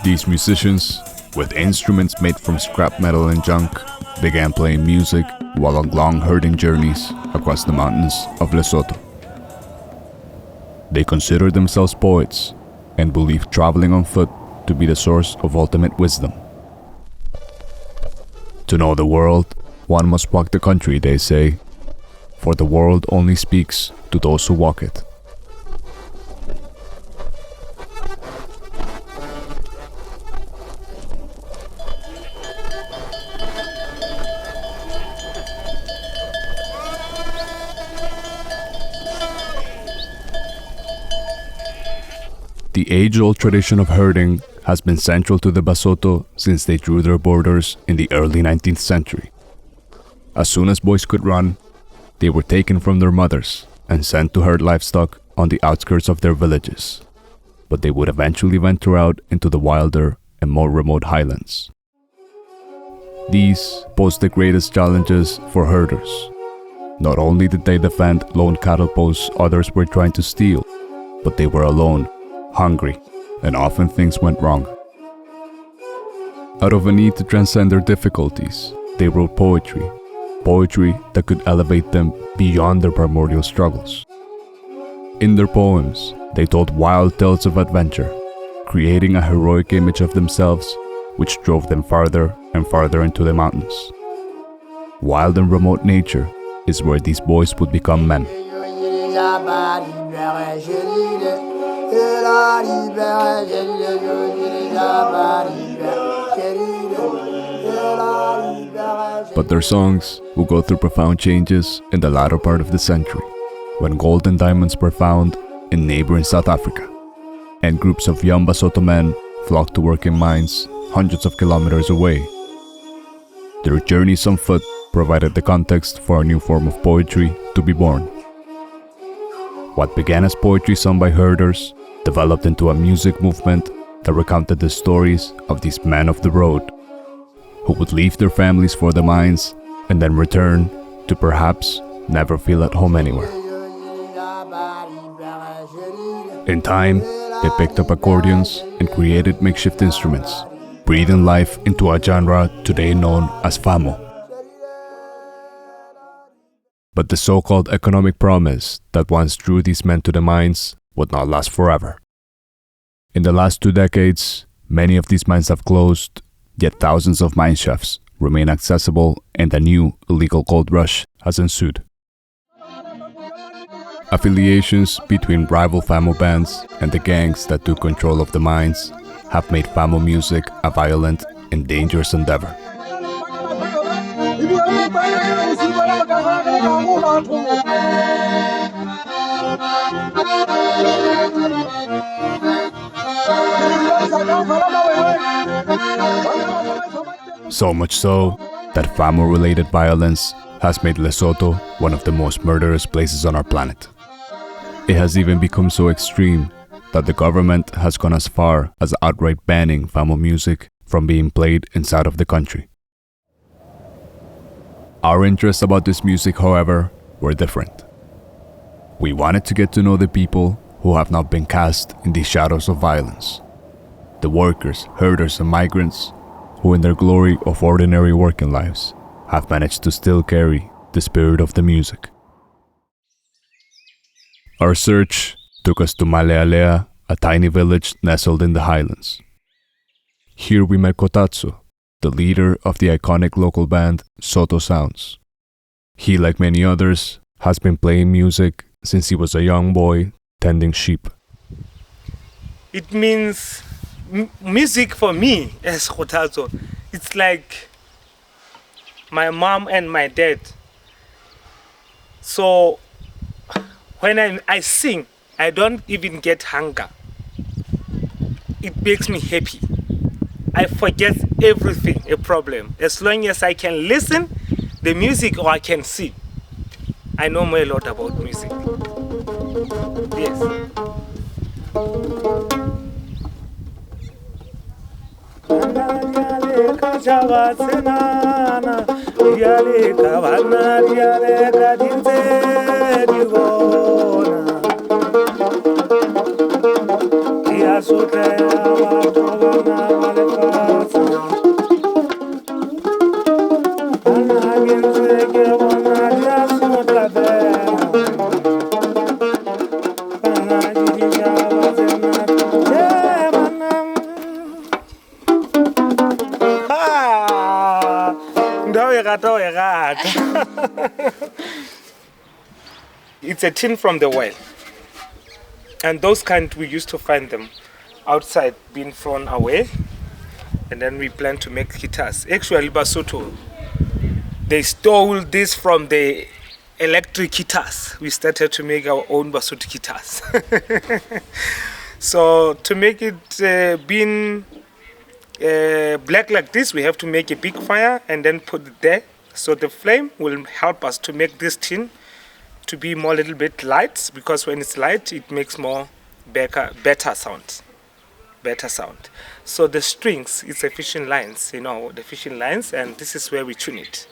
These musicians, with instruments made from scrap metal and junk, began playing music while on long herding journeys across the mountains of Lesotho. They considered themselves poets and believed traveling on foot to be the source of ultimate wisdom. To know the world, one must walk the country, they say, for the world only speaks to those who walk it. The age-old tradition of herding has been central to the Basotho since they drew their borders in the early 19th century. As soon as boys could run, they were taken from their mothers and sent to herd livestock on the outskirts of their villages, but they would eventually venture out into the wilder and more remote highlands. These posed the greatest challenges for herders. Not only did they defend lone cattle posts others were trying to steal, but they were alone, hungry, and often things went wrong. Out of a need to transcend their difficulties, they wrote poetry that could elevate them beyond their primordial struggles. In their poems, they told wild tales of adventure, creating a heroic image of themselves which drove them farther and farther into the mountains. Wild and remote nature is where these boys would become men. But their songs will go through profound changes in the latter part of the century, when gold and diamonds were found in neighbouring South Africa, and groups of young Basotho men flocked to work in mines hundreds of kilometers away. Their journeys on foot provided the context for a new form of poetry to be born. What began as poetry sung by herders developed into a music movement that recounted the stories of these men of the road, who would leave their families for the mines and then return to perhaps never feel at home anywhere. In time, they picked up accordions and created makeshift instruments, breathing life into a genre today known as famo. But the so-called economic promise that once drew these men to the mines would not last forever. In the last 2 decades, many of these mines have closed, yet thousands of mine shafts remain accessible and a new illegal gold rush has ensued. Affiliations between rival famo bands and the gangs that took control of the mines have made famo music a violent and dangerous endeavor. So much so that famo-related violence has made Lesotho one of the most murderous places on our planet. It has even become so extreme that the government has gone as far as outright banning famo music from being played inside of the country. Our interests about this music, however, were different. We wanted to get to know the people who have not been cast in these shadows of violence. The workers, herders, and migrants who in their glory of ordinary working lives have managed to still carry the spirit of the music. Our search took us to Malealea, a tiny village nestled in the highlands. Here we met Kotatsu, the leader of the iconic local band Soto Sounds. He, like many others, has been playing music since he was a young boy tending sheep. It means music for me as Kotatsu. It's like my mom and my dad. So when I sing, I don't even get hunger. It makes me happy. I forget everything, a problem. As long as I can listen the music or I can sing, I know more a lot about music. Yes. It's a tin from the well, and those kind we used to find them outside being thrown away, and then we plan to make guitars. Actually, Basotho, they stole this from the electric guitars. We started to make our own Basotho guitars. So to make it being black like this, we have to make a big fire and then put it there. So the flame will help us to make this tin to be more little bit light, because when it's light, it makes more better sound. So the strings, it's a fishing lines, the fishing lines, and this is where we tune it.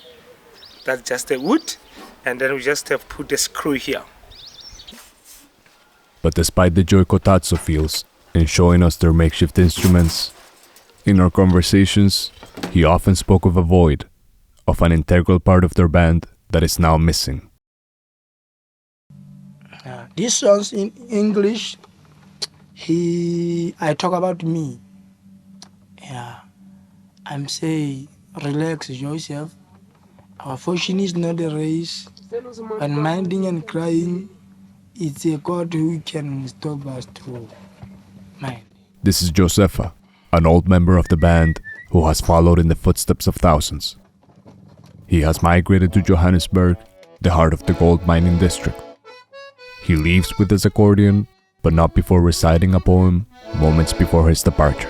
That's just the wood, and then we just have put the screw here. But despite the joy Kotatsu feels in showing us their makeshift instruments, in our conversations, he often spoke of a void, of an integral part of their band that is now missing. These songs in English, I talk about me. I'm saying, relax yourself. Our fortune is not a race. When minding and crying, it's a God who can stop us to mind. This is Josefa, an old member of the band who has followed in the footsteps of thousands. He has migrated to Johannesburg, the heart of the gold mining district. He leaves with his accordion, but not before reciting a poem moments before his departure.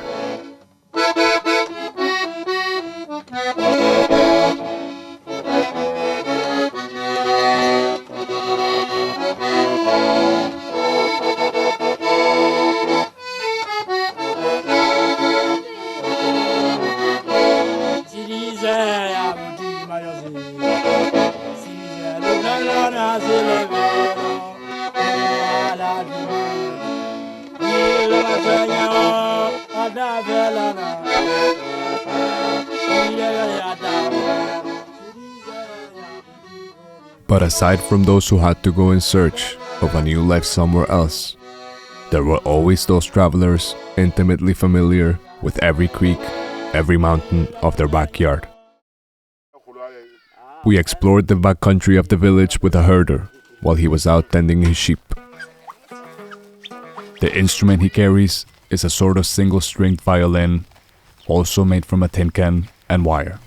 But aside from those who had to go in search of a new life somewhere else, there were always those travelers intimately familiar with every creek, every mountain of their backyard. We explored the backcountry of the village with a herder while he was out tending his sheep. The instrument he carries is a sort of single-stringed violin, also made from a tin can and wire.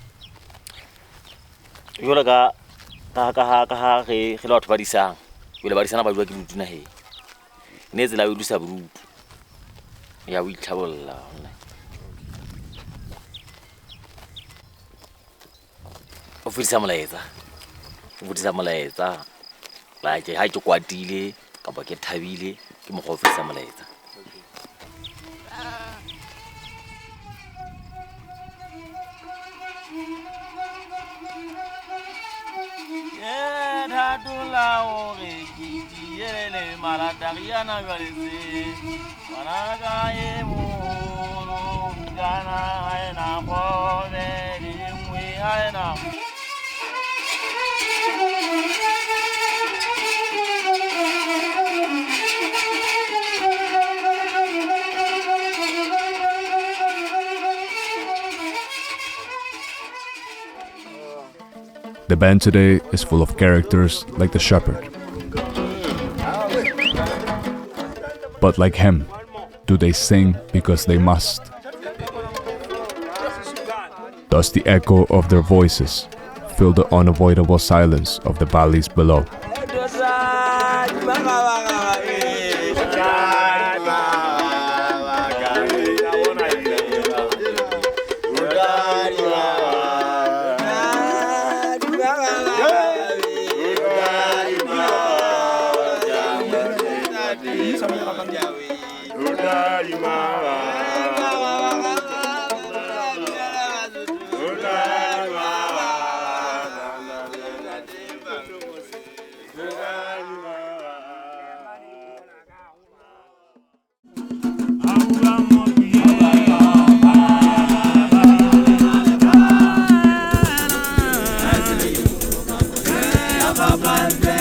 The band today is full of characters like the shepherd. But like him, do they sing because they must? Does the echo of their voices fill the unavoidable silence of the valleys below? Bye.